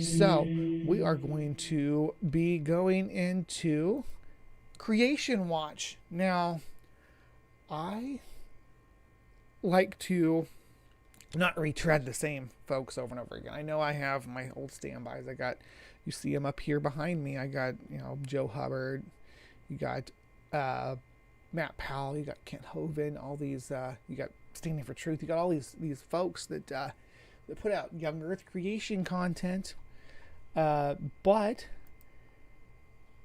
So we are going to be going into CreationWatch. Now, I like to not retread the same folks over and over again. I know I have my old standbys. You see them up here behind me. I got, Joe Hubbard. You got Matt Powell. You got Kent Hovind. All these. You got Standing for Truth. You got all these folks that put out young Earth creation content. But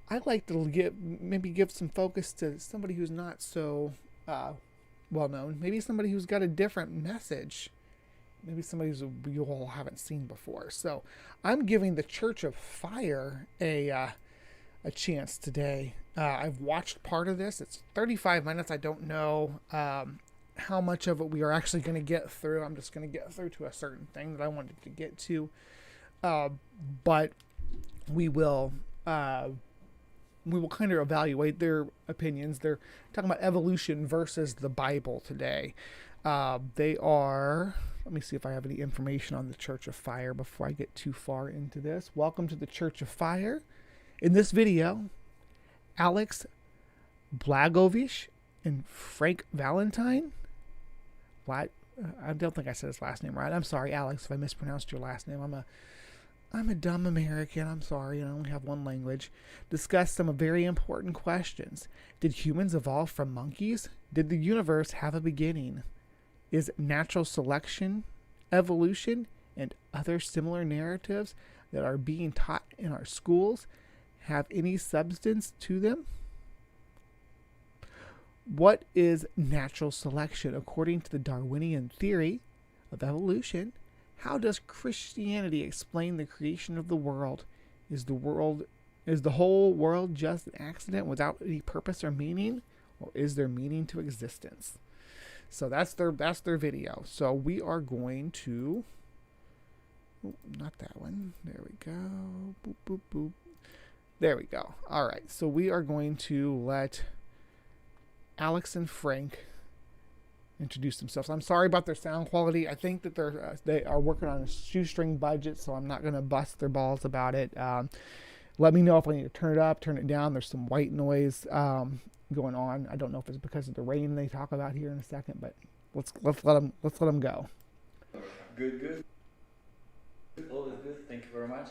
I'd like to give some focus to somebody who's not so well known. Maybe somebody who's got a different message. Maybe somebody who you all haven't seen before. So I'm giving the Church of Fire a chance today. I've watched part of this. It's 35 minutes. I don't know how much of it we are actually going to get through. I'm just going to get through to a certain thing that I wanted to get to. But we will kind of evaluate their opinions. They're talking about evolution versus the Bible today. They are... Let me see if I have any information on the Church of Fire before I get too far into this. Welcome to the Church of Fire. In this video, Alex Blagovich and Frank Valentine. I don't think I said his last name right. I'm sorry, Alex, if I mispronounced your last name. I'm a dumb American. I'm sorry. I only have one language. Discuss some very important questions. Did humans evolve from monkeys? Did the universe have a beginning? Is natural selection, evolution, and other similar narratives that are being taught in our schools have any substance to them? What is natural selection according to the Darwinian theory of evolution? How does Christianity explain the creation of the world? Is the whole world just an accident without any purpose or meaning, or is there meaning to existence? So that's their video. So we are going to... not that one. There we go. Boop, boop, boop. There we go. All right. So we are going to let Alex and Frank introduce themselves. I'm sorry about their sound quality. I think that they are working on a shoestring budget, so I'm not going to bust their balls about it. Let me know if I need to turn it up, turn it down. There's some white noise going on. I don't know if it's because of the rain they talk about here in a second, but let's let them go. Good. All is good. Thank you very much.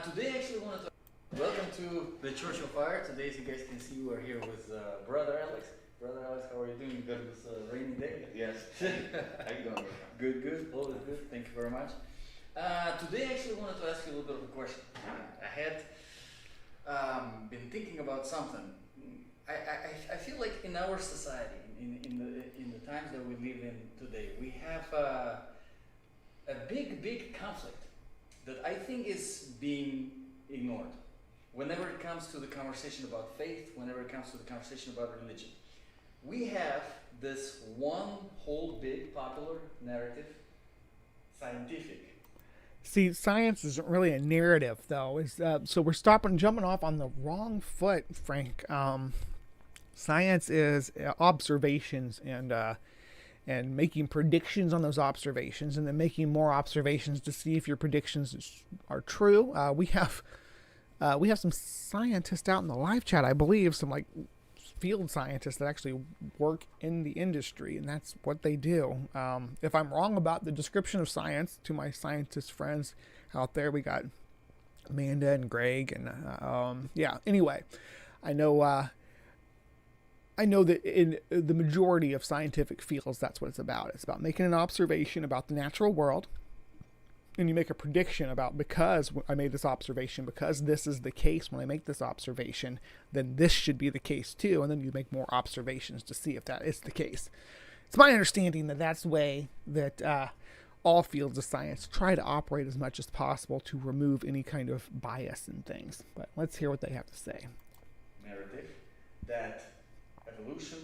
Today, I actually wanted to welcome to the Church of Fire. Today, as you guys can see, we're here with Brother Alex. Brother Alex, how are you doing? Good this rainy day? Yes. How you doing? Good. All is good. Thank you very much. Today, I actually wanted to ask you a little bit of a question. I had been thinking about something. I feel like in our society, in the times that we live in today, we have a big conflict that I think is being ignored. Whenever it comes to the conversation about faith, whenever it comes to the conversation about religion, we have this one whole big popular narrative, scientific. See, science isn't really a narrative, though. So we're jumping off on the wrong foot, Frank. Science is observations and making predictions on those observations, and then making more observations to see if your predictions are true. We have some scientists out in the live chat, I believe, some like field scientists that actually work in the industry, and that's what they do. If I'm wrong about the description of science, to my scientist friends out there, we got Amanda and Greg, and yeah. Anyway, I know that in the majority of scientific fields, that's what it's about. It's about making an observation about the natural world, and you make a prediction about, because I made this observation, because this is the case when I make this observation, then this should be the case too, and then you make more observations to see if that is the case. It's my understanding that that's the way that all fields of science try to operate as much as possible to remove any kind of bias in things. But let's hear what they have to say. Narrative that evolution,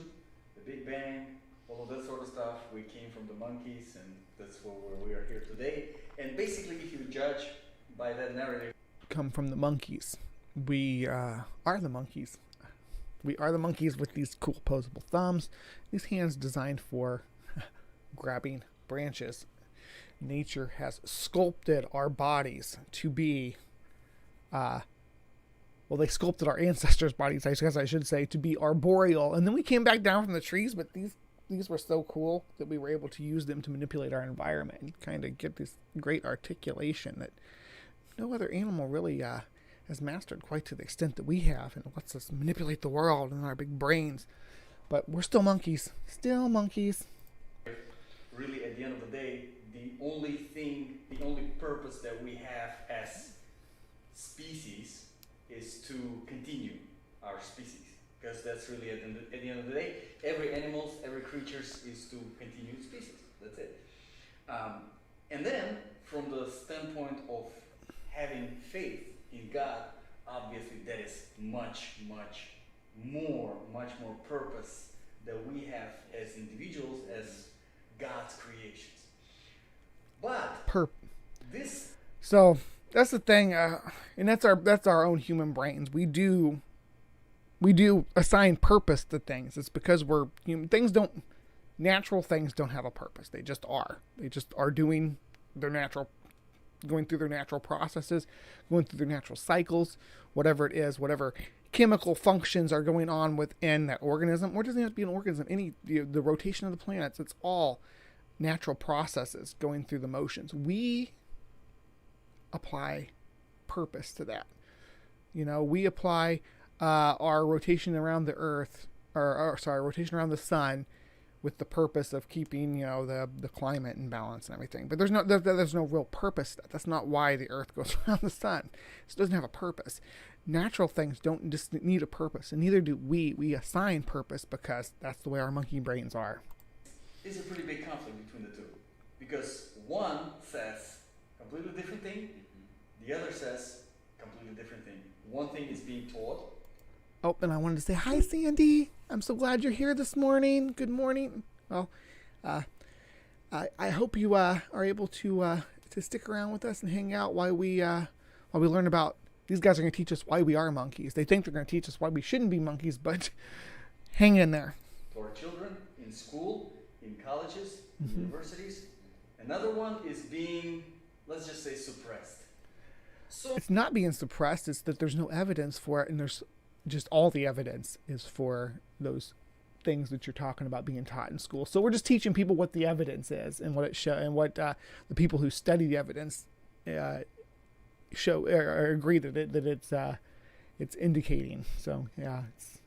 the Big Bang, all of that sort of stuff, we came from the monkeys, and that's where we are here today. And basically, if you judge by that narrative, come from the monkeys. We are the monkeys. We are the monkeys with these cool opposable thumbs. These hands designed for grabbing branches. nature has sculpted our bodies to be, well, they sculpted our ancestors' bodies, I guess I should say, to be arboreal. And then we came back down from the trees, but these were so cool that we were able to use them to manipulate our environment and kind of get this great articulation that no other animal really has mastered quite to the extent that we have, and it lets us manipulate the world and our big brains. But we're still monkeys. Still monkeys. Really, at the end of the day, the only purpose that we have as species is to continue our species. Because that's really, at the end of the day, every animal, every creature is to continue species. That's it. And then, from the standpoint of having faith in God, obviously that is much more purpose that we have as individuals, as God's creations. But so that's the thing, and that's our own human brains. We do assign purpose to things. It's because we're human. Natural things don't have a purpose. They just are. They just are doing their natural, going through their natural processes, going through their natural cycles, whatever it is, whatever chemical functions are going on within that organism, or it doesn't have to be an organism, the rotation of the planets, it's all natural processes going through the motions. We apply purpose to that. We apply our rotation around the earth, rotation around the sun, with the purpose of keeping, the climate in balance and everything. But there's no real purpose to that. That's not why the earth goes around the sun. It doesn't have a purpose. Natural things don't just need a purpose, and neither do we. We assign purpose because that's the way our monkey brains are. There's a pretty big conflict between the two. Because one says completely different thing, the other says completely different thing. One thing is being taught. Oh, and I wanted to say, hi, Sandy. I'm so glad you're here this morning. Good morning. Well, I hope you are able to stick around with us and hang out while we learn about. These guys are going to teach us why we are monkeys. They think they're going to teach us why we shouldn't be monkeys, but hang in there. To our children in school, in colleges, universities. Another one is being, let's just say, suppressed. So it's not being suppressed. It's that there's no evidence for it, and there's just all the evidence is for those things that you're talking about being taught in school. So we're just teaching people what the evidence is and what it shows, and what the people who study the evidence show or agree that it's indicating. So yeah, it's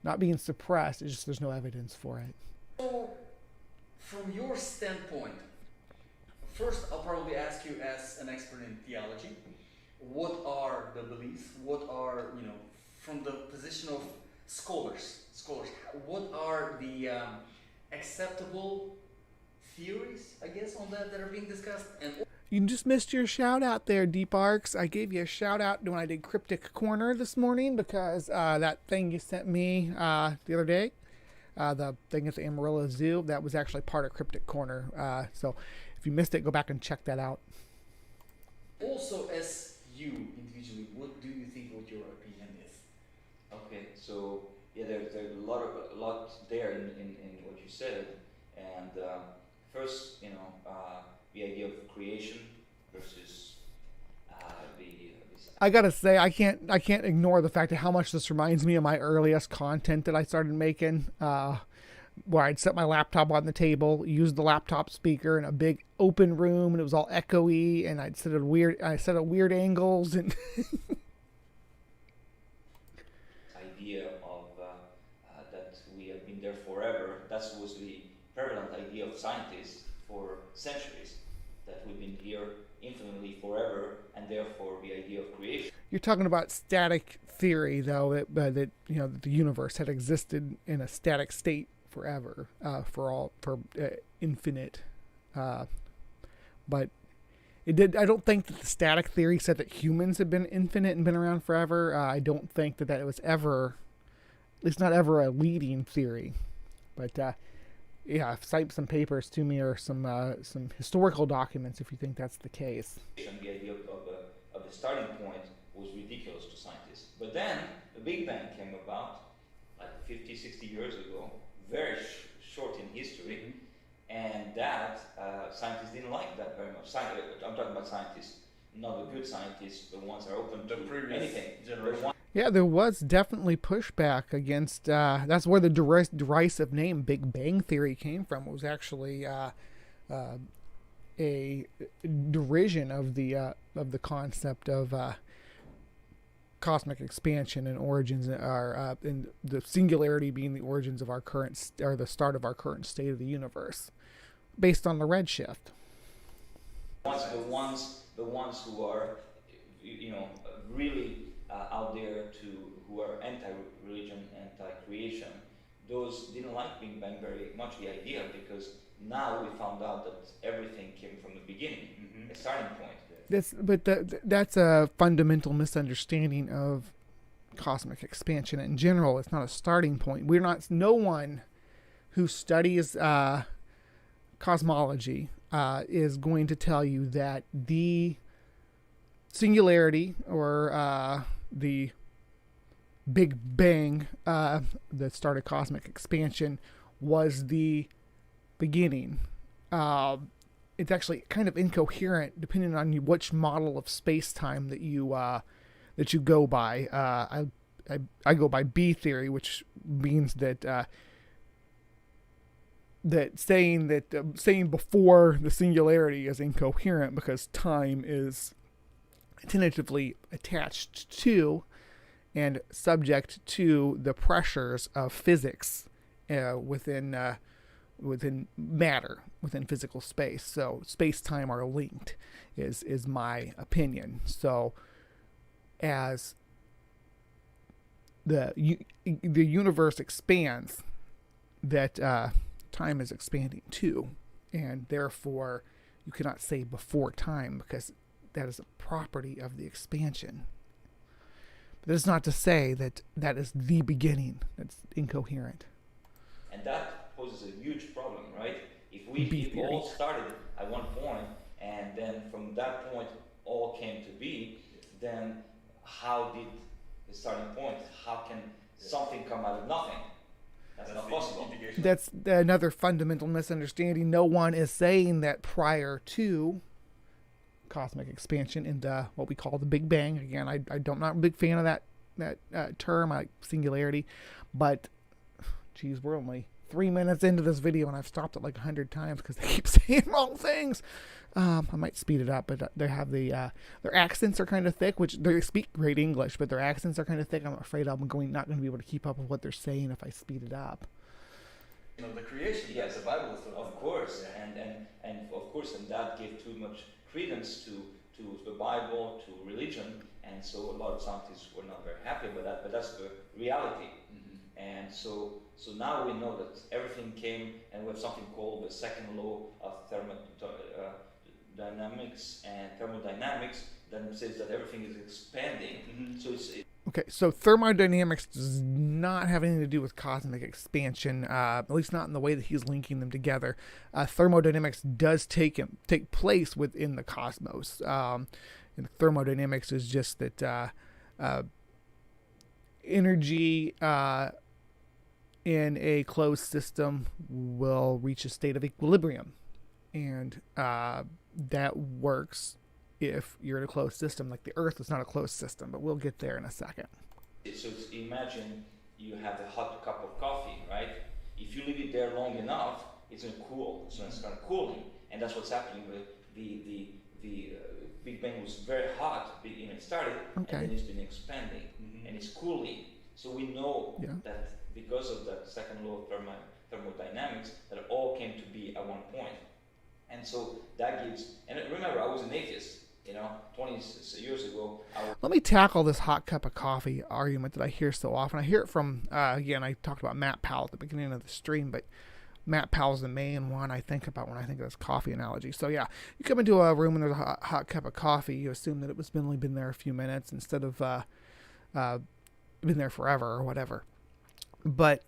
not being suppressed. It's just there's no evidence for it. So from your standpoint, first I'll probably ask you as an expert in theology, what are the beliefs? What are, from the position of scholars, what are the acceptable theories, I guess, on that are being discussed? And you just missed your shout out there, Deep Arcs. I gave you a shout out when I did CryptoCorner this morning because that thing you sent me the other day, the thing at the Amarillo Zoo, that was actually part of CryptoCorner. So if you missed it, go back and check that out. Also, as you individually, what do you think what your opinion is? Okay, so yeah, there's a lot there in what you said, and first, the idea of creation versus I gotta say, I can't ignore the fact of how much this reminds me of my earliest content that I started making, where I'd set my laptop on the table, use the laptop speaker in a big open room, and it was all echoey, and I set at weird angles and. idea of that we have been there forever. That was the prevalent idea of scientists for centuries, that we've been here infinitely forever, and therefore the idea of creation. You're talking about static theory, though, that the universe had existed in a static state forever, for infinite, but it did. I don't think that the static theory said that humans have been infinite and been around forever. I don't think that it was ever, at least not ever, a leading theory. But yeah, cite some papers to me or some historical documents if you think that's the case. And the idea of the starting point was ridiculous to scientists. But then the Big Bang came about like 50, 60 years ago, very short in history, and that scientists didn't like that very much. I'm talking about scientists, not the good scientists, the ones that are open to anything. Yeah, there was definitely pushback against. That's where the derisive name Big Bang Theory came from. It was actually a derision of the concept of cosmic expansion and origins are in the singularity being the origins of our current or the start of our current state of the universe, based on the redshift. The ones who are, really out there who are anti-religion, anti-creation, those didn't like Big Bang very much, the idea, because now we found out that everything came from the beginning, a starting point. That's a fundamental misunderstanding of cosmic expansion in general. It's not a starting point. No one who studies cosmology is going to tell you that the singularity or the Big Bang that started cosmic expansion was the beginning. It's actually kind of incoherent depending on which model of space-time that you go by. I go by B theory, which means that saying before the singularity is incoherent because time is tentatively attached to and subject to the pressures of physics within matter, within physical space. So space-time are linked, is my opinion. So as the universe expands, that time is expanding too, and therefore you cannot say before time because that is a property of the expansion. But that is not to say that that is the beginning. That's incoherent. And that poses a huge problem, right? If we all started at one point, and then from that point all came to be, then how did the starting point? How can something come out of nothing? That's not possible. That's another fundamental misunderstanding. No one is saying that prior to cosmic expansion in what we call the Big Bang. Again, I'm not a big fan of that term, like singularity, but geez, we're only 3 minutes into this video and I've stopped it like 100 times because they keep saying wrong things. I might speed it up, but they have their accents are kind of thick, which they speak great English, but their accents are kind of thick. I'm afraid I'm not going to be able to keep up with what they're saying if I speed it up. The creation, yes, the Bible is of course, and of course, and that gave too much credence to the Bible, to religion, and so a lot of scientists were not very happy about that. But that's the reality, and so now we know that everything came, and we have something called the second law of dynamics and thermodynamics that says that everything is expanding. So okay, so thermodynamics does not have anything to do with cosmic expansion, at least not in the way that he's linking them together. Thermodynamics does take place within the cosmos. And thermodynamics is just that energy in a closed system will reach a state of equilibrium. And that works if you're in a closed system. Like the Earth is not a closed system, but we'll get there in a second. So imagine you have a hot cup of coffee, right? If you leave it there long enough, it's going to cool. So it's kind of cooling, and that's what's happening with the Big Bang was very hot when it started, and then it's been expanding, and it's cooling. So we know that because of that second law of thermodynamics, that it all came to be at one point. And so that gives, and remember, I was an atheist, 20 years ago. Let me tackle this hot cup of coffee argument that I hear so often. I hear it from, again, I talked about Matt Powell at the beginning of the stream, but Matt Powell's the main one I think about when I think of this coffee analogy. So yeah, you come into a room and there's a hot cup of coffee, you assume that it was only been there a few minutes instead of been there forever or whatever. But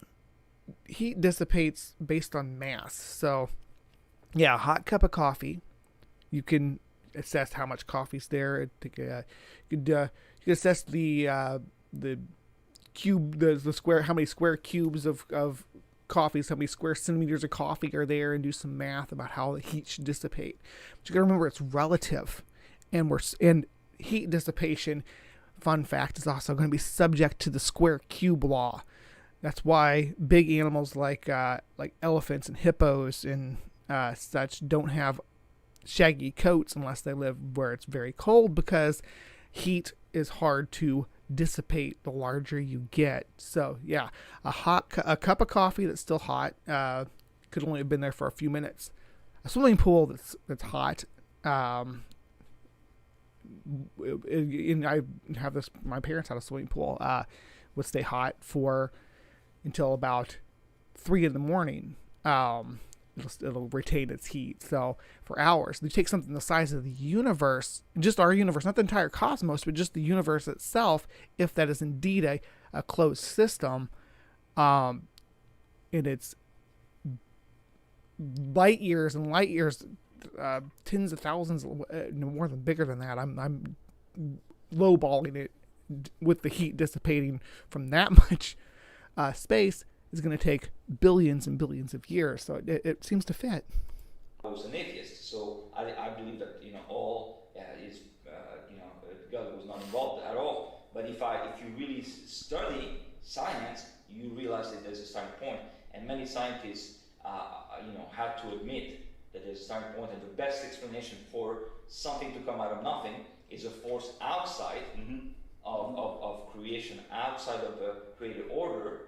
heat dissipates based on mass. So yeah, a hot cup of coffee, you can assess how much coffee's there. You could assess the cube, the square, how many square cubes of coffees, how many square centimeters of coffee are there, and do some math about how the heat should dissipate. But you got to remember it's relative, and heat dissipation, fun fact, is also going to be subject to the square cube law. That's why big animals like elephants and hippos and such don't have shaggy coats unless they live where it's very cold, because heat is hard to dissipate the larger you get. So yeah, a cup of coffee that's still hot could only have been there for a few minutes. A swimming pool that's hot. And I have this. My parents had a swimming pool. Would stay hot until about 3 a.m. It'll retain its heat. So for hours, you take something the size of the universe, just our universe, not the entire cosmos, but just the universe itself, if that is indeed a closed system, and it's light years and light years, tens of thousands, more than bigger than that. I'm lowballing it with the heat dissipating from that much space. Is going to take billions and billions of years, so it seems to fit. I was an atheist, so I believe that all is God was not involved at all. But if you really study science, you realize that there's a starting point, and many scientists had to admit that there's a starting point, and the best explanation for something to come out of nothing is a force outside of creation, outside of the created order,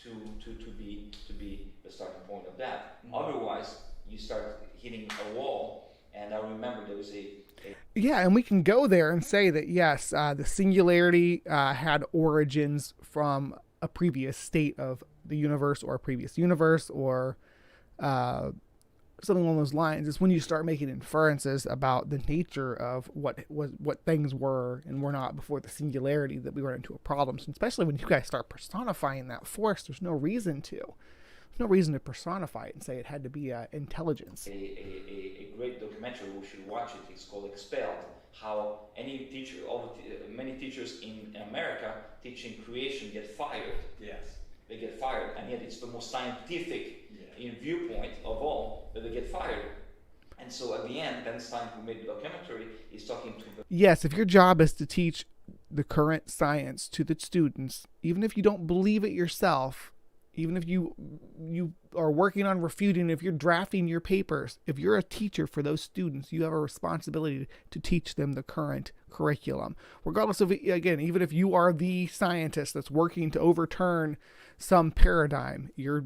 to be the starting point of that. Otherwise, you start hitting a wall. And I remember there was yeah, and we can go there and say that yes, the singularity had origins from a previous state of the universe, or a previous universe, or something along those lines. Is when you start making inferences about the nature of what things were and were not before the singularity, that we run into a problem. So especially when you guys start personifying that force, there's no reason to personify it and say it had to be intelligence. A great documentary, we should watch it. It's called Expelled. How many teachers in America teaching creation get fired. Yes. They get fired, and yet it's the most scientific viewpoint of all, but they get fired. And so at the end, Ben Stein, who made the documentary, is talking to the... Yes, if your job is to teach the current science to the students, even if you don't believe it yourself, even if you are working on refuting, if you're drafting your papers, if you're a teacher for those students, you have a responsibility to teach them the current curriculum. Regardless of, again, even if you are the scientist that's working to overturn some paradigm, you're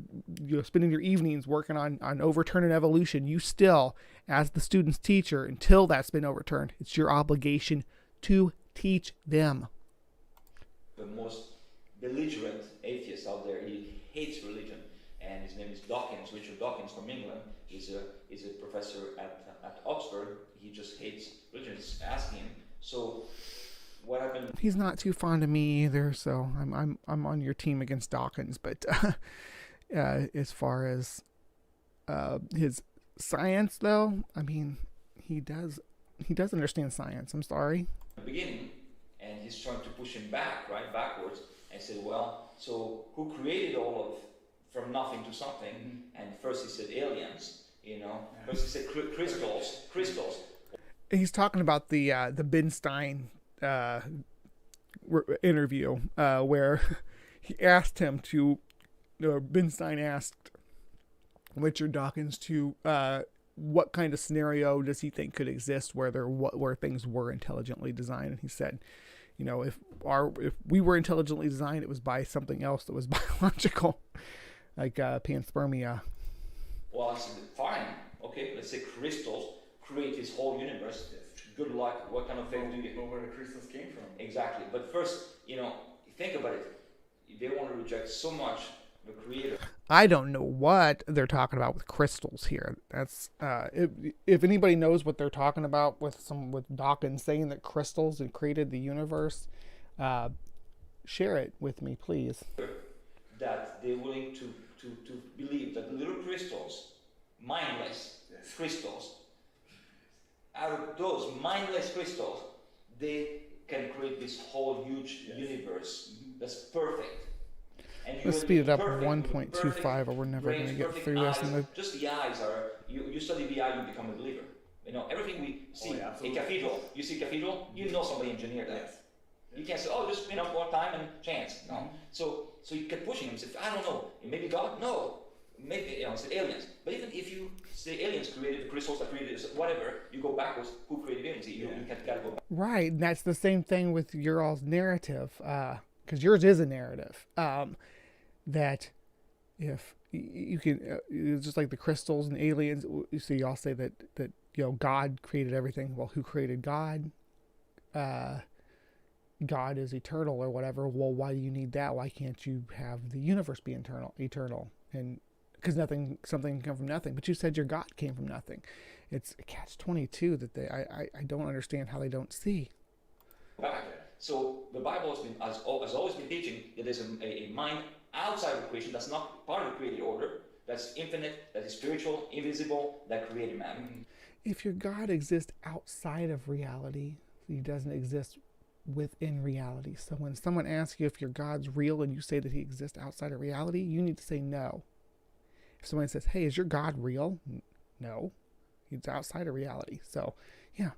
spending your evenings working on overturning evolution, you still, as the student's teacher, until that's been overturned, it's your obligation to teach them. The most belligerent atheist out there, he hates religion, and his name is Dawkins, Richard Dawkins from England. He's a professor at Oxford. He just hates religion. Just ask him. So what happened? He's not too fond of me either, so I'm on your team against Dawkins. But as far as his science, though, I mean, he does understand science. I'm sorry. The beginning, and he's trying to push him backwards, and said, well, so who created all of from nothing to something? And first he said aliens, First he said crystals. He's talking about the Ben Stein interview where he asked him to. Ben Stein asked Richard Dawkins to what kind of scenario does he think could exist where things were intelligently designed, and he said, if we were intelligently designed, it was by something else that was biological, like panspermia. Well, I said, fine, okay, let's say crystals create this whole universe. Good luck. What kind of thing do you know where the crystals came from? Exactly. But first, think about it. They want to reject so much the creator. I don't know what they're talking about with crystals here. That's if anybody knows what they're talking about with Dawkins saying that crystals had created the universe, share it with me, please. That they're willing to believe that little crystals, mindless crystals, out of those mindless crystals, they can create this whole huge universe that's perfect. And Let's will speed it be up perfect, with 1.25 or we're never going brains, to get perfect through this. eyes. Just the eyes are, you study the eye, you become a believer. You know, everything we see, a cathedral, you see cathedral, you know somebody engineered that. Yes. You can't say, oh, just, you know, more time and chance. No. So you kept pushing him, say, I don't know, maybe God? No. Maybe, you know, it's aliens. But even if you say aliens created the crystals that created this, whatever, you go backwards, who created aliens? You gotta go back. Right, and that's the same thing with your all's narrative, because yours is a narrative, that if you can, just like the crystals and aliens, you see y'all say that you know, God created everything. Well, who created God? God is eternal or whatever. Well, why do you need that? Why can't you have the universe be eternal? And because something can come from nothing. But you said your God came from nothing. It's a catch-22 that I don't understand how they don't see. Back. So the Bible has always been teaching that there's a mind outside of creation that's not part of the created order, that's infinite, that is spiritual, invisible, that created man. If your God exists outside of reality, he doesn't exist within reality. So when someone asks you if your God's real and you say that he exists outside of reality, you need to say no. If someone says, hey, is your God real? No, he's outside of reality. So, yeah.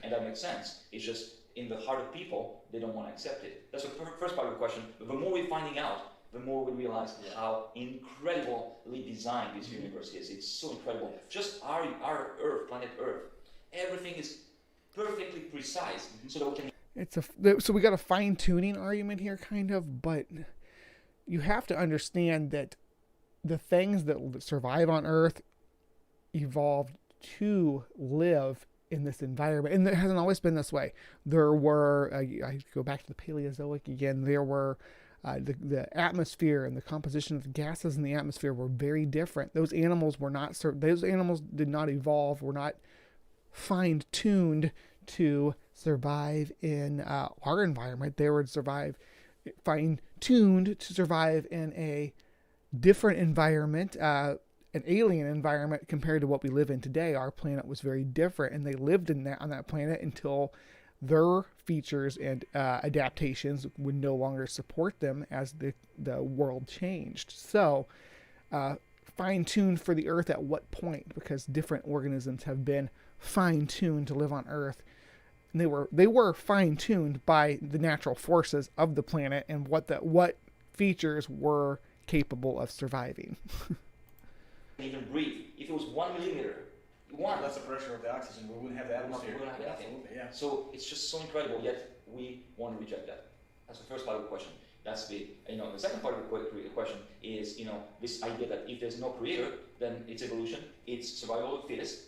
And that makes sense. It's just in the heart of people, they don't want to accept it. That's the first part of the question. But the more we're finding out, the more we realize how incredibly designed this universe is. It's so incredible. Just our Earth, planet Earth, everything is perfectly precise, so that we can. So we got a fine-tuning argument here, kind of, but you have to understand that the things that survive on Earth evolved to live in this environment, and it hasn't always been this way. There were, I go back to the Paleozoic again, there were the atmosphere and the composition of the gases in the atmosphere were very different. Those animals were not, those animals did not evolve, were not fine-tuned to survive in our environment. They would survive, fine-tuned to survive in a different environment, an alien environment compared to what we live in today. Our planet was very different, and they lived on that planet until their features and adaptations would no longer support them as the world changed. So fine-tuned for the Earth at what point? Because different organisms have been fine-tuned to live on Earth. And they were fine-tuned by the natural forces of the planet and what features were capable of surviving. Even breathe. If it was 1 millimeter, that's the pressure of the oxygen. We wouldn't have the atmosphere. We wouldn't have anything. Absolutely, yeah. So it's just so incredible. Yet we want to reject that. That's the first part of the question. That's the second part of the question is this idea that if there's no creator, then it's evolution. It's survival of the fittest,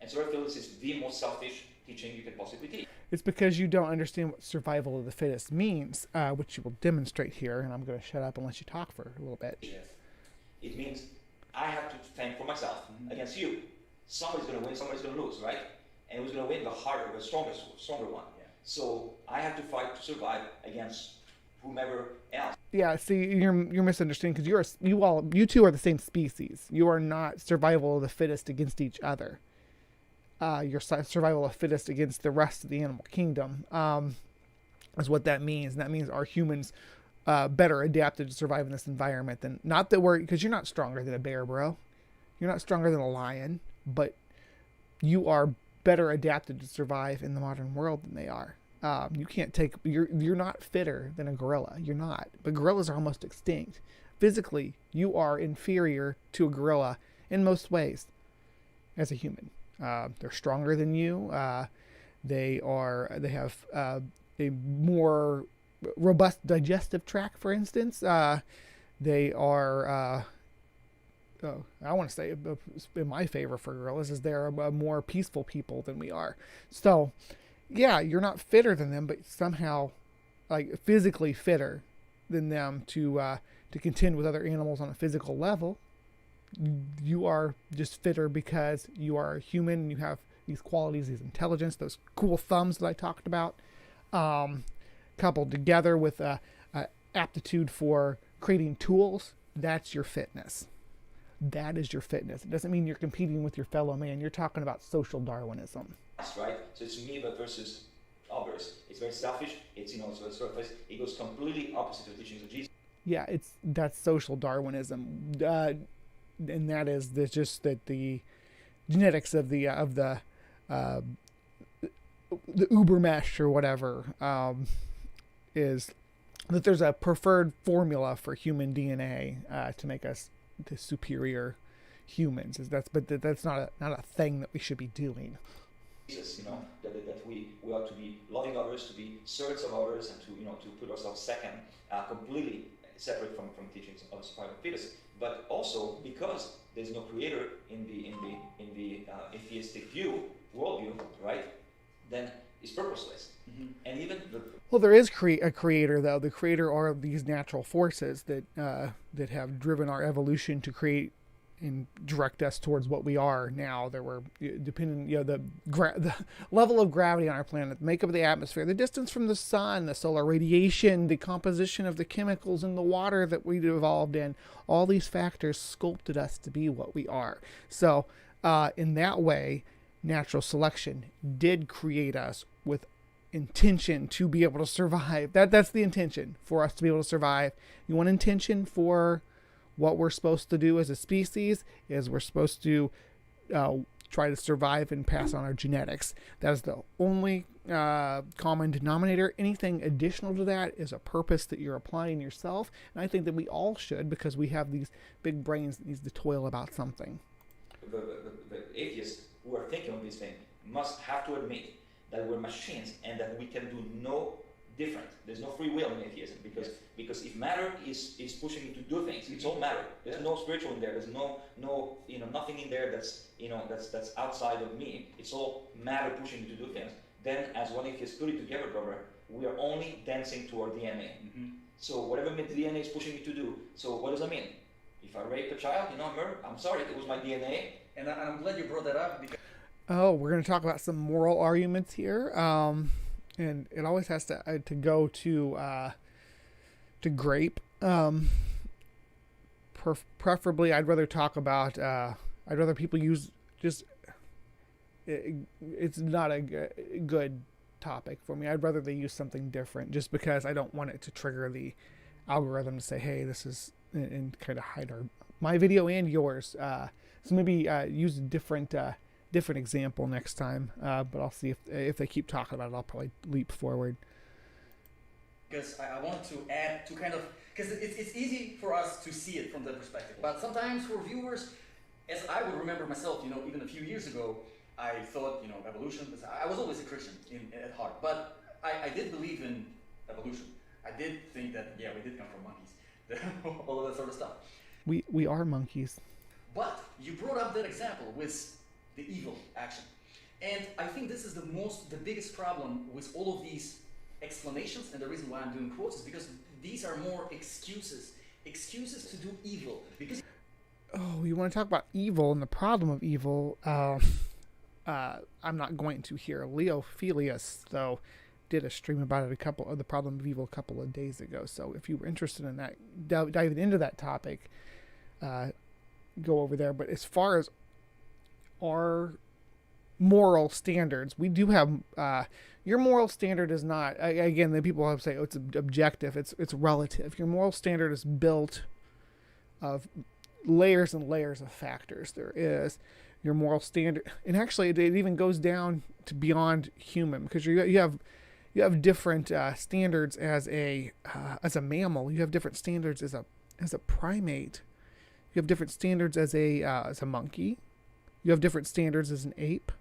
and survival of the fittest is the most selfish teaching you could possibly teach. It's because you don't understand what survival of the fittest means, which you will demonstrate here, and I'm going to shut up and let you talk for a little bit. Yes. It means I have to fend for myself against you. Somebody's going to win, somebody's going to lose, right? And who's going to win? The harder, the stronger one. Yeah. So I have to fight to survive against whomever else. Yeah, see, you're misunderstanding because you two are the same species. You are not survival of the fittest against each other. Your survival of the fittest against the rest of the animal kingdom is what that means. And that means are humans better adapted to survive in this environment than not that because you're not stronger than a bear, bro. You're not stronger than a lion, but you are better adapted to survive in the modern world than they are. You can't take. You're not fitter than a gorilla. You're not. But gorillas are almost extinct. Physically, you are inferior to a gorilla in most ways as a human. They're stronger than you. They have a more robust digestive tract, for instance. They are. I want to say in my favor for gorillas is they're a more peaceful people than we are. So, yeah, you're not fitter than them, but somehow, like physically fitter than them to contend with other animals on a physical level. You are just fitter because you are human and you have these qualities, these intelligence, those cool thumbs that I talked about, coupled together with aptitude for creating tools. That's your fitness. That is your fitness. It doesn't mean you're competing with your fellow man. You're talking about social Darwinism. That's right. So it's me versus others. It's very selfish. It's it goes completely opposite to the teachings of Jesus. Yeah, that's social Darwinism, and that is just that the genetics of uh, the Uber mesh or whatever is that there's a preferred formula for human DNA to make us the superior humans. But that's not a thing that we should be doing. Jesus, that we ought to be loving others, to be servants of others, and to put ourselves second, completely separate from teachings of survival of the fittest. But also because there's no creator in the atheistic worldview, right? Then it's purposeless. Mm-hmm. And even well, there is a creator, though. The creator are these natural forces that have driven our evolution to create and direct us towards what we are now. There were, depending, the level of gravity on our planet, the makeup of the atmosphere, the distance from the sun, the solar radiation, the composition of the chemicals in the water that we evolved in. All these factors sculpted us to be what we are. So, in that way, natural selection did create us with intention to be able to survive. That's the intention, for us to be able to survive. You want intention for what we're supposed to do as a species is we're supposed to try to survive and pass on our genetics. That is the only common denominator. Anything additional to that is a purpose that you're applying yourself. And I think that we all should, because we have these big brains that needs to toil about something. The atheists who are thinking of this thing must have to admit that we're machines and that we can do no different. There's no free will in atheism because if matter is pushing you to do things, it's all matter. There's no spiritual in there. There's no nothing in there that's outside of me. It's all matter pushing you to do things. Then, as one atheist put it together, brother, we are only dancing to our DNA. Mm-hmm. So whatever the DNA is pushing you to do. So what does that mean? If I rape a child, I'm sorry, it was my DNA. And I'm glad you brought that up because. Oh, we're going to talk about some moral arguments here. And it always has to go to grape. Preferably, I'd rather talk about. I'd rather people use just. It's not a good topic for me. I'd rather they use something different, just because I don't want it to trigger the algorithm to say, "Hey, this is," and kind of hide my video and yours. So maybe use a different example next time, but I'll see if they keep talking about it. I'll probably leap forward. Because I wanted to add to kind of, because it's easy for us to see it from that perspective, but sometimes for viewers, as I would remember myself, even a few years ago, I thought, evolution, I was always a Christian at heart, but I did believe in evolution. I did think that, yeah, we did come from monkeys, all of that sort of stuff. We are monkeys. But you brought up that example with the evil action. And I think this is the biggest problem with all of these explanations, and the reason why I'm doing quotes is because these are more excuses to do evil. Because you want to talk about evil and the problem of evil? I'm not going to here. Leo Felius, though, did a stream about it, the problem of evil a couple of days ago. So if you were interested in that, diving into that topic, go over there. But as far as our moral standards, we do have your moral standard is not, again, the people have say, oh, it's objective, it's relative. Your moral standard is built of layers and layers of factors. There is your moral standard, and actually it even goes down to beyond human, because you have different standards as a mammal. You have different standards as a primate. You have different standards as a monkey. You have different standards as an ape.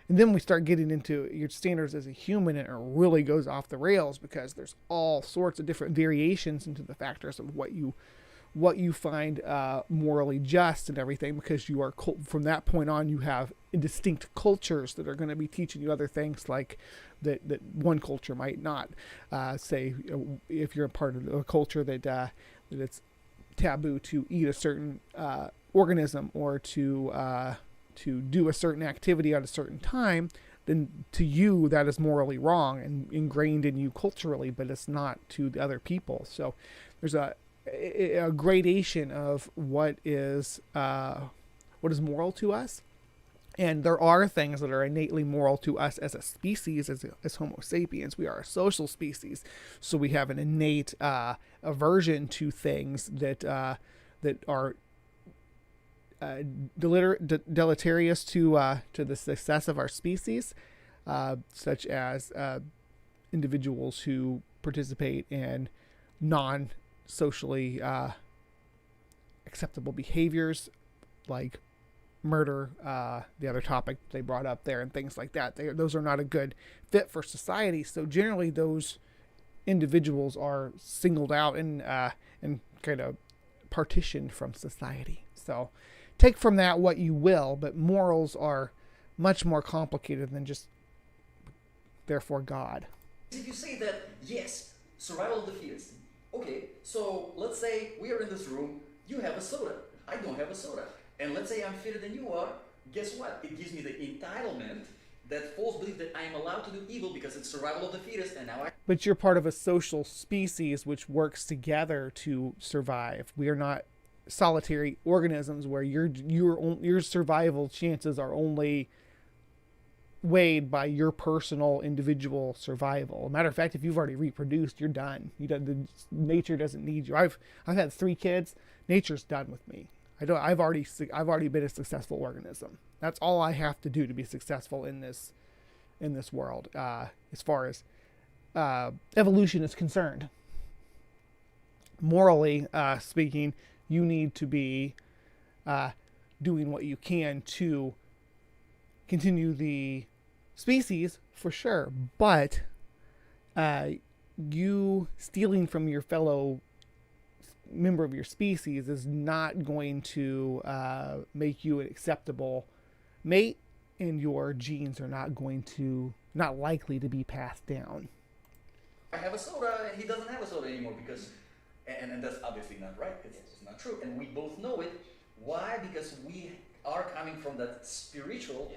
And then we start getting into your standards as a human, and it really goes off the rails, because there's all sorts of different variations into the factors of what you find morally just and everything, because you are from that point on, you have distinct cultures that are going to be teaching you other things, like that one culture might not. Say if you're a part of a culture that it's taboo to eat a certain organism, or to do a certain activity at a certain time, then to you that is morally wrong and ingrained in you culturally, but it's not to the other people. So there's a gradation of what is moral to us, And there are things that are innately moral to us as a species, as Homo sapiens. We are a social species, so we have an innate aversion to things that that are deleterious to the success of our species, such as individuals who participate in non-socially acceptable behaviors, like murder, the other topic they brought up there, and things like that. Those are not a good fit for society. So generally, those individuals are singled out and kind of partitioned from society. So take from that what you will, but morals are much more complicated than just therefore God. If you say that, yes, survival of the fittest. Okay, so let's say we are in this room, you have a soda, I don't have a soda. And let's say I'm fitter than you are, guess what? It gives me the entitlement, that false belief that I am allowed to do evil because it's survival of the fittest, and now I... But you're part of a social species which works together to survive. We are not solitary organisms where your survival chances are only weighed by your personal individual survival. Matter of fact, if you've already reproduced, you're done. Nature doesn't need you. I've had 3 kids. Nature's done with me. I've already been a successful organism. That's all I have to do to be successful in this world, as far as evolution is concerned. Morally speaking, you need to be doing what you can to continue the species, for sure. But you stealing from your fellow member of your species is not going to make you an acceptable mate, and your genes are not likely to be passed down. I have a soda and he doesn't have a soda anymore because, and that's obviously not right. It's not true, and we both know it. Why? Because we are coming from that spiritual,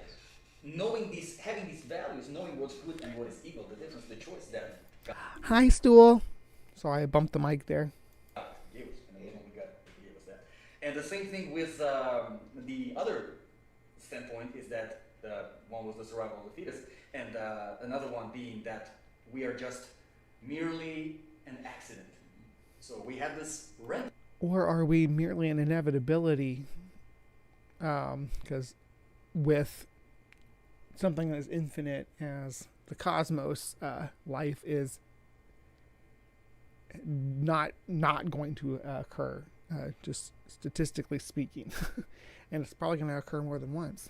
knowing these, having these values, knowing what's good and what is evil, the difference, the choice that God Hi, stool. Sorry, I bumped the mic there. gave us, and the one we got gave us that. And the same thing with the other standpoint is that one was the survival of the fetus, and another one being that we are just merely an accident. So we have this rent. Or are we merely an inevitability? Because with something as infinite as the cosmos, life is not going to occur, just statistically speaking. And it's probably going to occur more than once.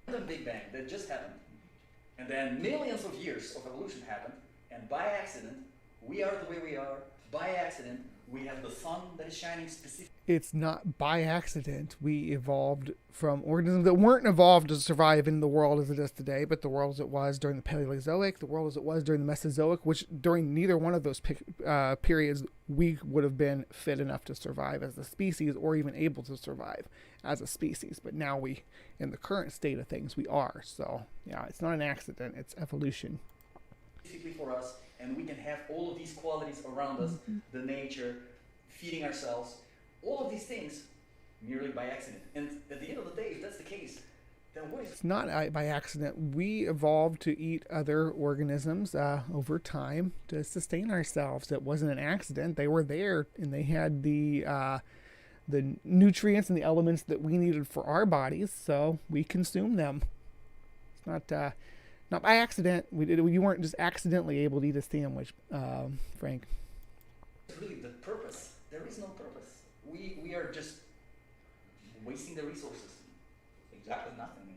The Big Bang that just happened, and then millions of years of evolution happened, and by accident we are the way we are. By accident we have the sun that is shining specifically. It's not by accident. We evolved from organisms that weren't evolved to survive in the world as it is today, but the world as it was during the Paleozoic, the world as it was during the Mesozoic, which during neither one of those periods we would have been fit enough to survive as a species, or even able to survive as a species. But now we, in the current state of things, we are. So yeah, it's not an accident, it's evolution. Specifically for us, and we can have all of these qualities around us, the nature, feeding ourselves, all of these things merely by accident. And at the end of the day, if that's the case, then what is... It's not by accident. We evolved to eat other organisms over time to sustain ourselves. It wasn't an accident. They were there, and they had the nutrients and the elements that we needed for our bodies, so we consumed them. It's not by accident. You weren't just accidentally able to eat a sandwich, Frank. Really, the purpose. There is no purpose. We are just wasting the resources. Exactly nothing.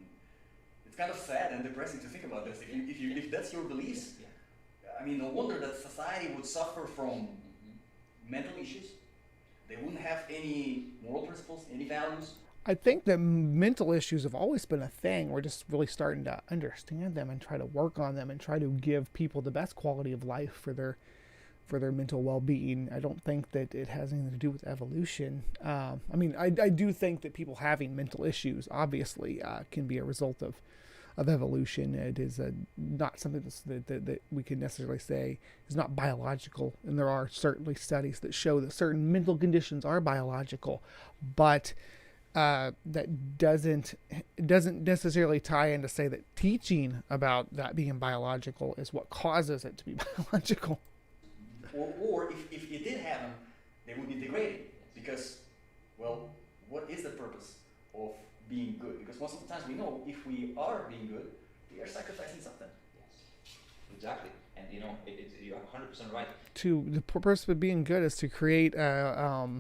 It's kind of sad and depressing to think about this. If that's your beliefs, I mean, no wonder that society would suffer from mental issues. They wouldn't have any moral principles, any values. I think that mental issues have always been a thing. We're just really starting to understand them and try to work on them and try to give people the best quality of life for their mental well-being. I don't think that it has anything to do with evolution. I mean, I do think that people having mental issues obviously can be a result of evolution. It is not something that we can necessarily say is not biological, and there are certainly studies that show that certain mental conditions are biological, but that doesn't it doesn't necessarily tie in to say that teaching about that being biological is what causes it to be biological. Or if it did happen, they would be degraded because, well, what is the purpose of being good? Because most of the times we know if we are being good, we are sacrificing something. Yes, exactly. And you know, you're 100% right. The purpose of being good is to create a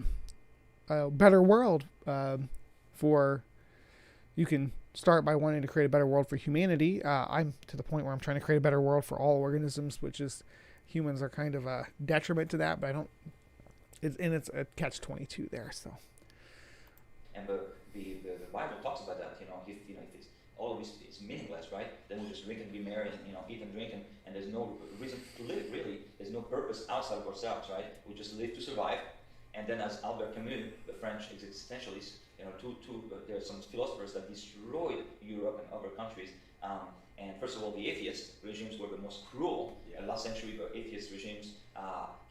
better world for. You can start by wanting to create a better world for humanity. I'm to the point where I'm trying to create a better world for all organisms, which is humans are kind of a detriment to that, but I don't. It's a catch-22 there. So. And the Bible talks about that. If it's all of this is meaningless, right? Then we just drink and be merry, and eat and drink, and there's no reason to live. Really, there's no purpose outside of ourselves, right? We just live to survive. And then, as Albert Camus, the French existentialist, there's some philosophers that destroyed Europe and other countries. And first of all, the atheist regimes were the most cruel. Last century, the atheist regimes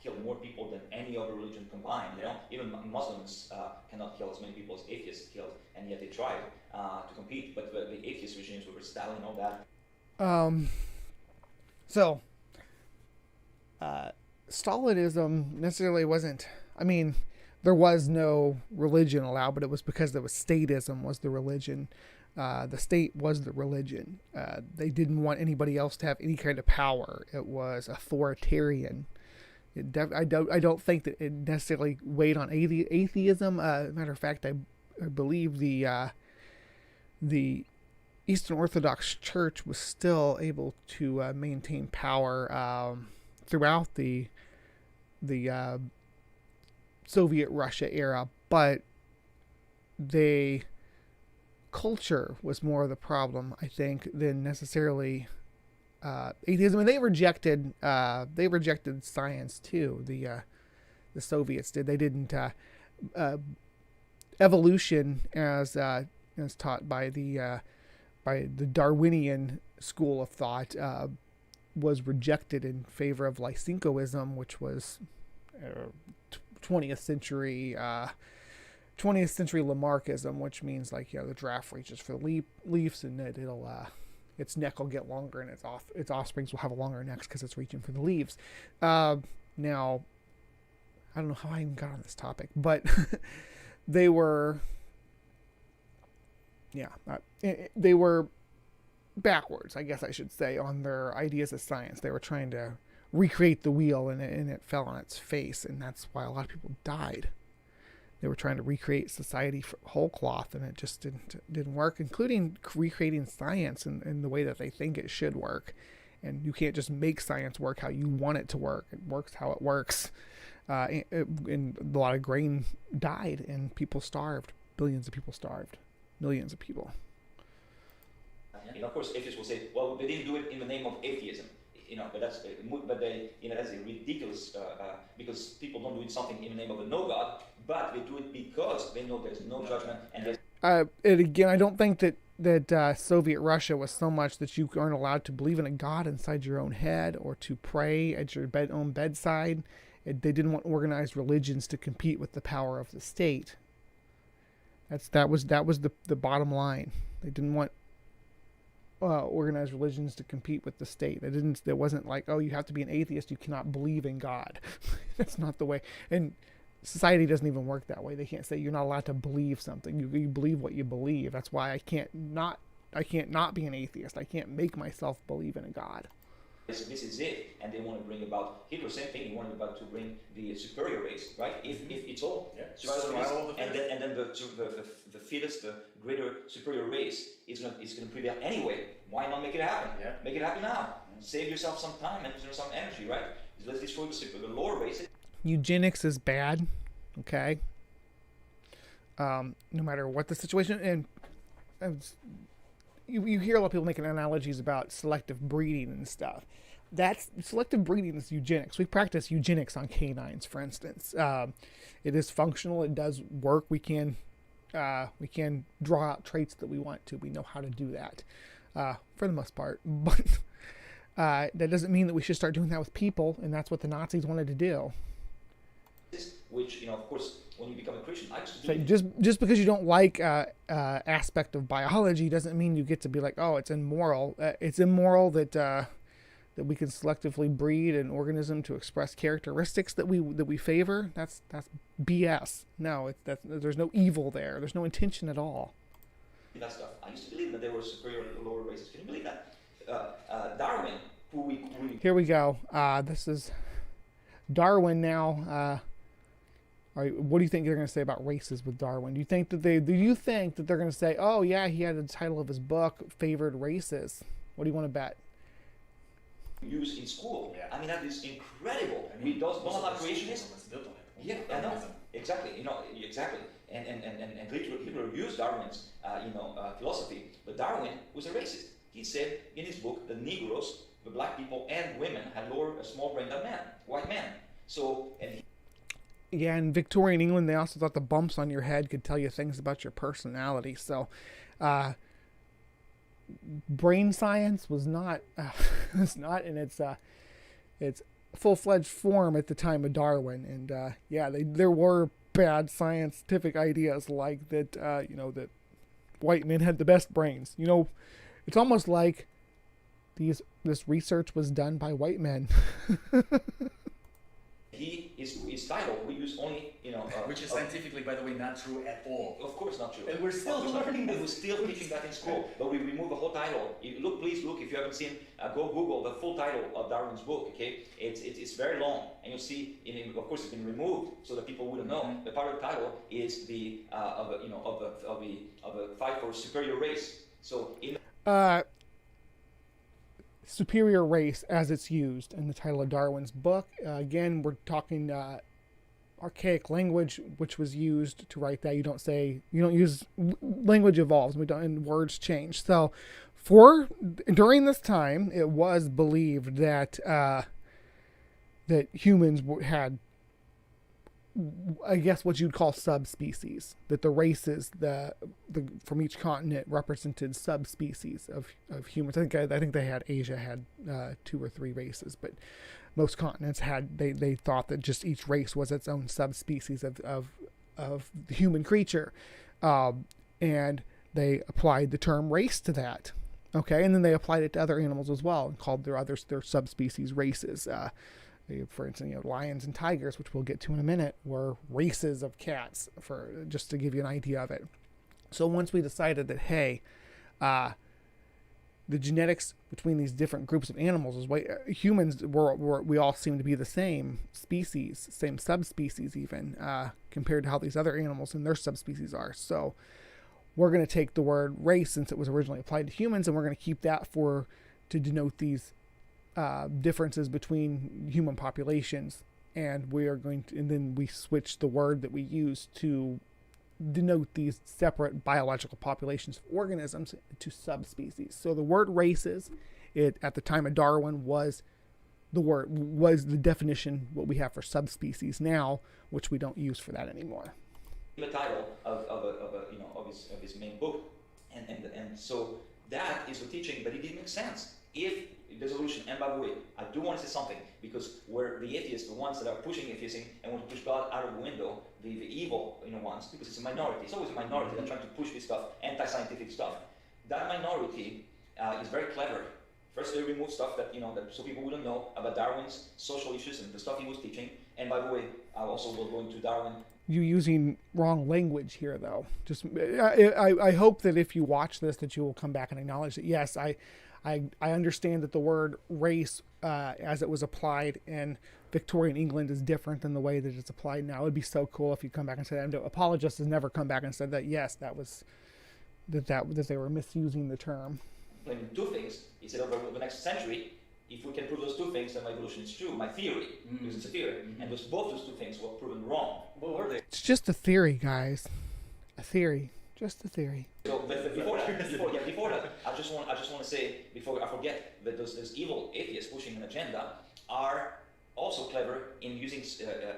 killed more people than any other religion combined. Even Muslims cannot kill as many people as atheists killed, and yet they tried to compete. But the atheist regimes were Stalin and all that. Stalinism necessarily wasn't. I mean, there was no religion allowed, but it was because there was statism was the religion. The state was the religion. They didn't want anybody else to have any kind of power. It was authoritarian. I don't think that it necessarily weighed on atheism. Matter of fact, I believe the Eastern Orthodox Church was still able to maintain power throughout the Soviet Russia era, but culture was more of the problem, I think, than necessarily atheism. And they rejected science too. The Soviets did. They didn't. Evolution, as taught by the Darwinian school of thought, was rejected in favor of Lysenkoism, which was 20th century Lamarckism, which means the giraffe reaches for the leaves, and its neck will get longer, and its offsprings will have a longer neck because it's reaching for the leaves. Now, I don't know how I even got on this topic, but they were backwards, I guess I should say, on their ideas of science. They were trying to recreate the wheel, and it fell on its face, and that's why a lot of people died. They were trying to recreate society whole cloth, and it just didn't work, including recreating science in the way that they think it should work. And you can't just make science work how you want it to work. It works how it works. And a lot of grain died, and people starved. Billions of people starved. Millions of people. And of course, atheists will say, well, they didn't do it in the name of atheism. But that's a ridiculous, because people don't do something in the name of a no God, but they do it because they know there's no judgment. And again, I don't think that Soviet Russia was so much that you aren't allowed to believe in a God inside your own head or to pray at your own bedside. They didn't want organized religions to compete with the power of the state. That was the bottom line. They didn't want organized religions to compete with the state. It wasn't like, oh, you have to be an atheist, you cannot believe in God. That's not the way. And society doesn't even work that way. They can't say you're not allowed to believe something. You believe what you believe. That's why I can't not be an atheist. I can't make myself believe in a God. This is it, and they want to bring about Hitler. Same thing. He wanted to bring the superior race, right? If it's all survival, and then the fittest, the greater superior race is going to prevail anyway. Why not make it happen? Yeah. Make it happen now. Save yourself some time and some energy, right? Let's destroy the lower race. Eugenics is bad, okay? No matter what the situation, and you hear a lot of people making analogies about selective breeding and stuff. That's selective breeding is eugenics. We practice eugenics on canines, for instance. It is functional. It does work. We can draw out traits that we want to. We know how to do that for the most part. But that doesn't mean that we should start doing that with people, and that's what the Nazis wanted to do. which, of course, when you become a Christian, I used to So do just because you don't like aspect of biology doesn't mean you get to be like, oh, it's immoral. It's immoral that that we can selectively breed an organism to express characteristics that we favor. That's BS. No, there's no evil there. There's no intention at all. that stuff. I used to believe that there were superior lower races. Can you believe that? Darwin, who we Here we go. This is Darwin now. All right, what do you think they're going to say about races with Darwin? Do you think that they're going to say, oh yeah, he had the title of his book favored races? What do you want to bet? use in school. Yeah. I mean, that is incredible. I mean, We don't have creationists. was built on it. Yeah, I know. Exactly. Exactly. And Hitler used Darwin's philosophy, but Darwin was a racist. He said in his book that Negroes, the black people, and women had a small brain than white men. So, Yeah, in Victorian England, they also thought the bumps on your head could tell you things about your personality. So, brain science was not in its full-fledged form at the time of Darwin. And there were bad scientific ideas like that. That white men had the best brains. It's almost like this research was done by white men. his title we use only which is scientifically, by the way, not true at all. of course not true. And we're still learning and this. we're still teaching that in school, but we remove the whole title. Please look if you haven't seen. Go Google the full title of Darwin's book. Okay, it's very long, and you'll see. Of course, it's been removed so that people wouldn't know. Mm-hmm. The part of the title is the of a fight for superior race. So superior race as it's used in the title of Darwin's book. Again, we're talking archaic language which was used to write that. You don't use language evolves, and words change. So during this time, it was believed that that humans had, I guess, what you'd call subspecies, that the races from each continent represented subspecies of humans. I think Asia had 2 or 3 races, but most continents had, they thought that just each race was its own subspecies of the human creature, and they applied the term race to that. Okay, and then they applied it to other animals as well and called their subspecies races. For instance, lions and tigers, which we'll get to in a minute, were races of cats, just to give you an idea of it. So once we decided that, hey, the genetics between these different groups of animals is humans we all seem to be the same species, same subspecies even, compared to how these other animals and their subspecies are. So we're going to take the word race, since it was originally applied to humans, and we're going to keep that to denote these differences between human populations, and then we switch the word that we use to denote these separate biological populations of organisms to subspecies. So the word races, at the time of Darwin, was the definition what we have for subspecies now, which we don't use for that anymore. The title of his main book, and so that is the teaching, but it didn't make sense. If there's evolution, and by the way, I do want to say something, because we're the atheists, the ones that are pushing atheism and want to push God out of the window, the evil ones, because it's a minority. It's always a minority that trying to push this stuff, anti-scientific stuff. That minority is very clever. First, they remove stuff that so people wouldn't know about Darwin's social issues and the stuff he was teaching. And by the way, I also will go into Darwin. You using wrong language here, though. Just I hope that if you watch this, that you will come back and acknowledge that yes, I understand that the word race, as it was applied in Victorian England, is different than the way that it's applied now. It would be so cool if you come back and said, Apologetics has never come back and said that yes, that they were misusing the term. When 2 things, he said over the next century, if we can prove those 2 things, then my evolution is true, my theory, because it's a theory, and both those 2 things were proven wrong. What were they? It's just a theory, guys. A theory. Just a theory. So, but before that, I just want to say, before I forget, that those evil atheists pushing an agenda are also clever in using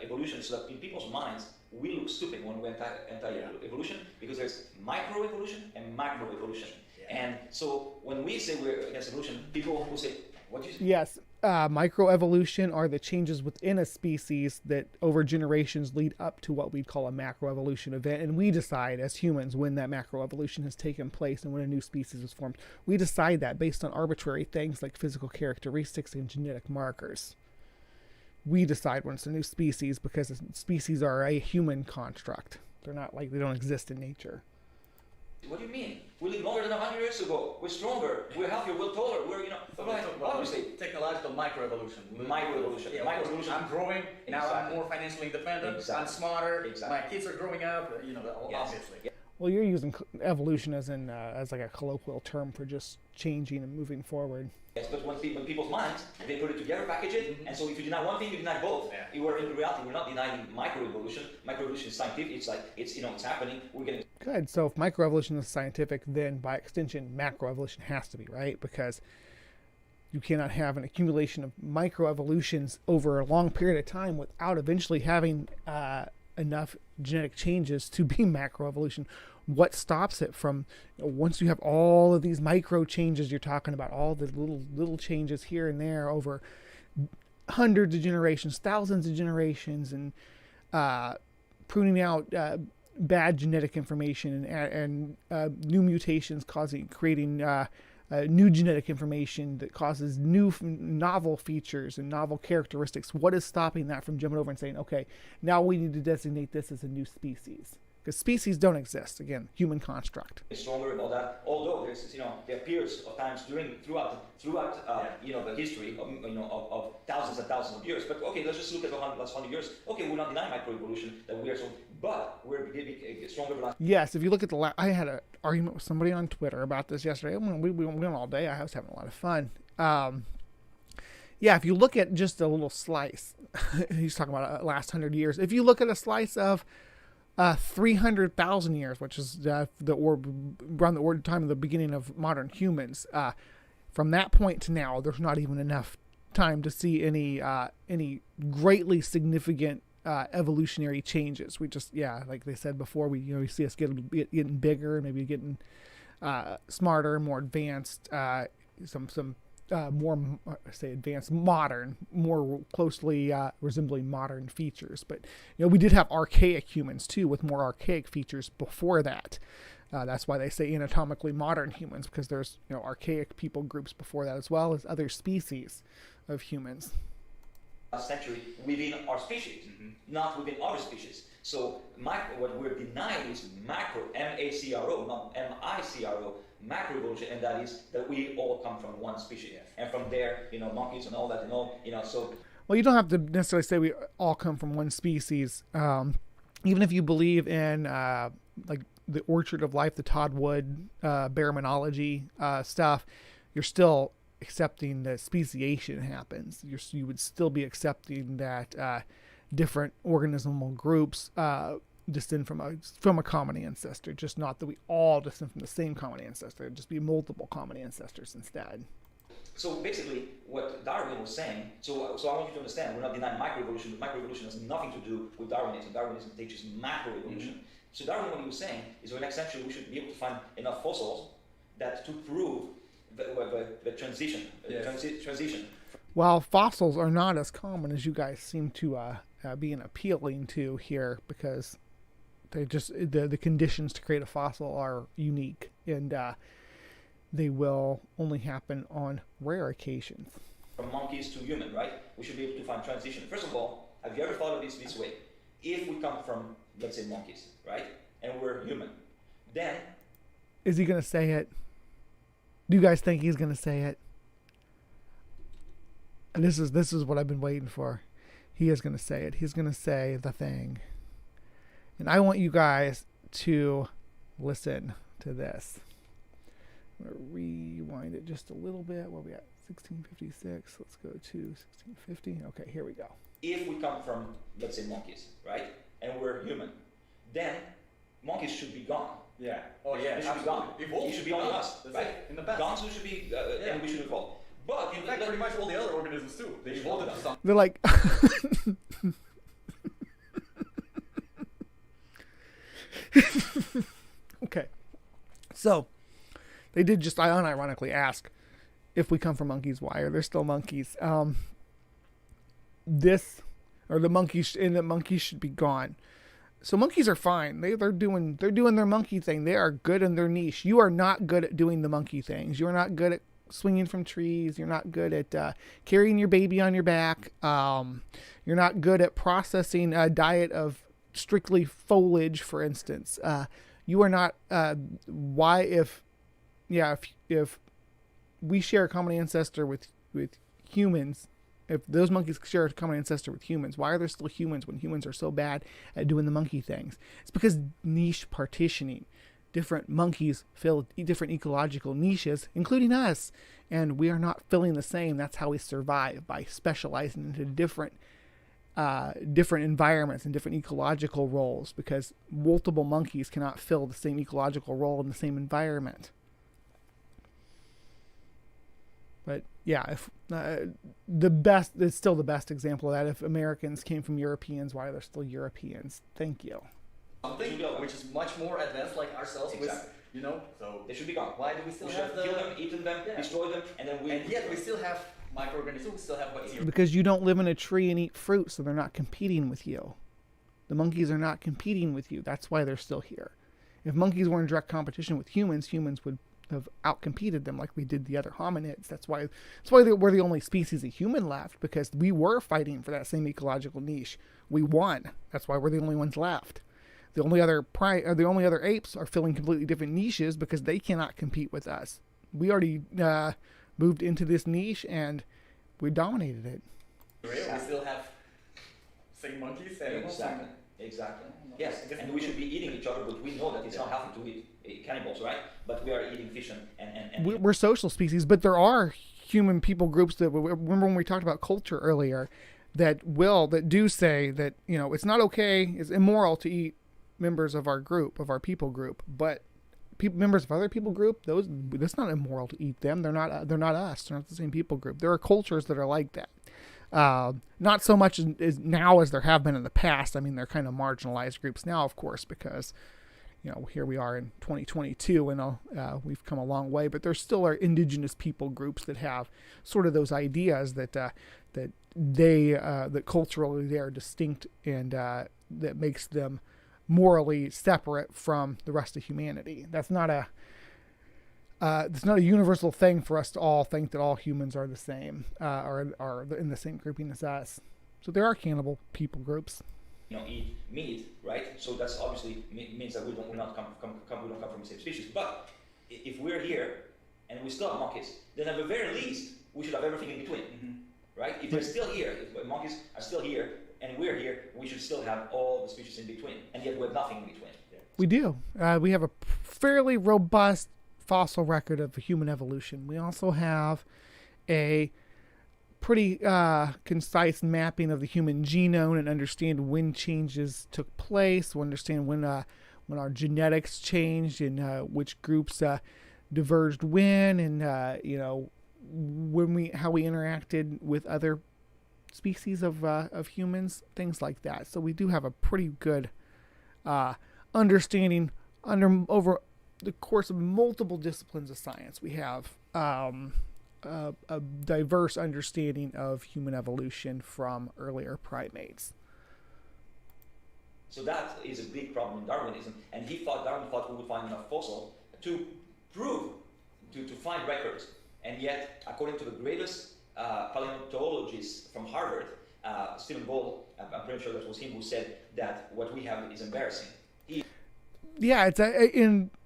evolution, so that in people's minds we look stupid when we're anti-evolution, because there's microevolution and macroevolution. Yeah. And so when we say we're against evolution, people will say, "What do you say?" Yes, microevolution are the changes within a species that over generations lead up to what we'd call a macroevolution event. And we decide as humans when that macroevolution has taken place and when a new species is formed. We decide that based on arbitrary things like physical characteristics and genetic markers. We decide when it's a new species because species are a human construct. They're not like, they don't exist in nature. What do you mean? We live longer than 100 years ago. We're stronger. We're healthier. We're taller. We're, obviously. Technological microevolution. Microevolution. Yeah, microevolution. I'm growing. Now Exactly. I'm more financially independent. Exactly. I'm smarter. Exactly. My kids are growing up. Obviously. Yeah. Well, you're using evolution as like a colloquial term for just changing and moving forward. Yes, but when people's minds, they put it together, package it, and so if you deny one thing, you deny both. Yeah. You are in reality, we're not denying microevolution. Microevolution is scientific. It's like it's happening. We're getting Good. So if microevolution is scientific, then by extension, macroevolution has to be, right? Because you cannot have an accumulation of microevolutions over a long period of time without eventually having enough genetic changes to be macroevolution. What stops it from, once you have all of these micro changes you're talking about, all the little changes here and there over hundreds of generations, thousands of generations, and pruning out bad genetic information and new mutations creating new genetic information that causes new novel features and novel characteristics. What is stopping that from jumping over and saying, okay, now we need to designate this as a new species? Because species don't exist. Again, human construct. stronger and all that. Although there's, there are periods of times throughout the history of thousands and thousands of years. But okay, let's just look at the last 100 years. Okay, we're not denying microevolution that we are so, but we're getting stronger. Yes, if you look at I had an argument with somebody on Twitter about this yesterday. We went all day. I was having a lot of fun. Yeah, if you look at just a little slice, he's talking about last 100 years. If you look at a slice of 300,000 years, which is around the time of the beginning of modern humans. From that point to now, there's not even enough time to see any greatly significant evolutionary changes. We just, like they said before, we see us getting bigger, maybe getting smarter, more advanced, more, say, advanced, modern, more closely resembling modern features. But we did have archaic humans too, with more archaic features before that. That's why they say anatomically modern humans, because there's archaic people groups before that, as well as other species of humans. Last century within our species, not within other species. So what we're denying is macro, M-A-C-R-O, not M-I-C-R-O, macroevolution, and that is that we all come from one species, and from there, monkeys and all that, so. Well, you don't have to necessarily say we all come from one species. Even if you believe in like the Orchard of Life, the Todd Wood baraminology stuff, you're still accepting that speciation happens. You would still be accepting that different organismal groups descend from a common ancestor, just not that we all descend from the same common ancestor. It'd just be multiple common ancestors instead. So basically, what Darwin was saying, so I want you to understand, we're not denying microevolution, but microevolution has nothing to do with Darwinism. Darwinism teaches macroevolution. So Darwin, what he was saying is, in the next century, we should be able to find enough fossils that to prove the transition. Transition. While fossils are not as common as you guys seem to be appealing to here, because they just the conditions to create a fossil are unique, and they will only happen on rare occasions. From monkeys to human, right? We should be able to find transition. First of all, have you ever thought of this way? If we come from, let's say, monkeys, right, and we're human, then is he going to say it? Do you guys think he's going to say it? And this is what I've been waiting for. He is going to say it. He's going to say the thing. And I want you guys to listen to this. I'm going to rewind it just a little bit. Where are we at? 1656. Let's go to 1650. Okay, here we go. If we come from, let's say, monkeys, right, and we're human, then monkeys should be gone. Yeah. Oh yeah. They should be gone. It should be only us, right? In the past. Guns should be, and we should evolve. But in fact, pretty much all the other organisms too. They evolved to something. They're like. Okay. So, they did just unironically ask, if we come from monkeys, why are there still monkeys? The monkeys should be gone. So monkeys are fine. They're doing their monkey thing. They are good in their niche. You are not good at doing the monkey things. You are not good at swinging from trees. You're not good at carrying your baby on your back. You're not good at processing a diet of strictly foliage, for instance. You are not. If we share a common ancestor with humans, if those monkeys share a common ancestor with humans, why are there still humans when humans are so bad at doing the monkey things? It's because niche partitioning. Different monkeys fill different ecological niches, including us, and we are not filling the same. That's how we survive, by specializing into different environments and different ecological roles, because multiple monkeys cannot fill the same ecological role in the same environment. But yeah, if it's still the best example of that. If Americans came from Europeans, why are there still Europeans? Thank you. Something which is much more advanced like ourselves, exactly. So they should be gone. Why do we still have kill them, eaten them, destroy them, and yet we still have microorganisms, we still have bacteria. Because you don't live in a tree and eat fruit, so they're not competing with you. The monkeys are not competing with you. That's why they're still here. If monkeys were in direct competition with humans, humans would have outcompeted them like we did the other hominids. That's why we're the only species of human left, because we were fighting for that same ecological niche. We won. That's why we're the only ones left. The only other apes are filling completely different niches because they cannot compete with us. We already moved into this niche and we dominated it. We still have same monkeys. Exactly. Yes, and we should be eating each other, but we know that it's not healthy to eat cannibals, right? But we are eating fish and we're social species, but there are human people groups that, remember when we talked about culture earlier, that do say that, it's not okay, it's immoral to eat members of our people group, but members of other people group, that's not immoral to eat them. They're not us. They're not the same people group. There are cultures that are like that. Not so much as now as there have been in the past. I mean, they're kind of marginalized groups now, of course, because here we are in 2022 and we've come a long way, but there still are indigenous people groups that have sort of those ideas that culturally they are distinct, and that makes them morally separate from the rest of humanity. That's not a universal thing for us to all think that all humans are the same, or are in the same grouping as us. So there are cannibal people groups. Eat meat, right? So that's obviously means that we don't come from the same species. But if we're here and we still have monkeys, then at the very least we should have everything in between, right? If they're still here, if monkeys are still here and we're here, we should still have all the species in between, and yet we have nothing in between. We do. We have a fairly robust fossil record of human evolution. We also have a pretty concise mapping of the human genome and understand when changes took place. We understand when our genetics changed and which groups diverged when, and how we interacted with other species of humans, things like that. So we do have a pretty good understanding over the course of multiple disciplines of science. We have a diverse understanding of human evolution from earlier primates. So that is a big problem in Darwinism, and Darwin thought we would find enough fossil to prove, to find records, and yet, according to the greatest paleontologist from Harvard, Stephen Gould, I'm pretty sure that was him who said that what we have is embarrassing.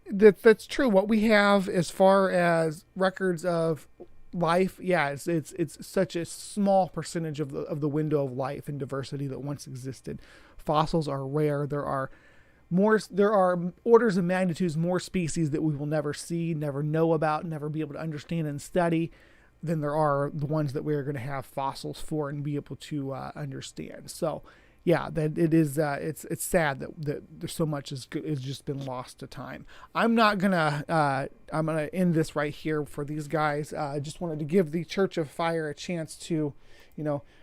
That's true. What we have as far as records of life, it's such a small percentage of the window of life and diversity that once existed. Fossils are rare. There are orders of magnitudes more species that we will never see, never know about, never be able to understand and study than there are the ones that we're going to have fossils for and be able to understand. So yeah, that it is. It's sad that there's so much has just been lost to time. I'm gonna end this right here for these guys. I just wanted to give the Church of Fire a chance to,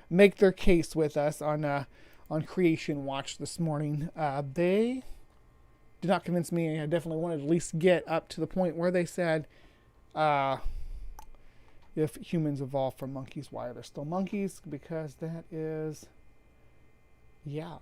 make their case with us on CreationWatch this morning. They did not convince me. I definitely wanted to at least get up to the point where they said, if humans evolved from monkeys, why are there still monkeys? Because that is, yeah.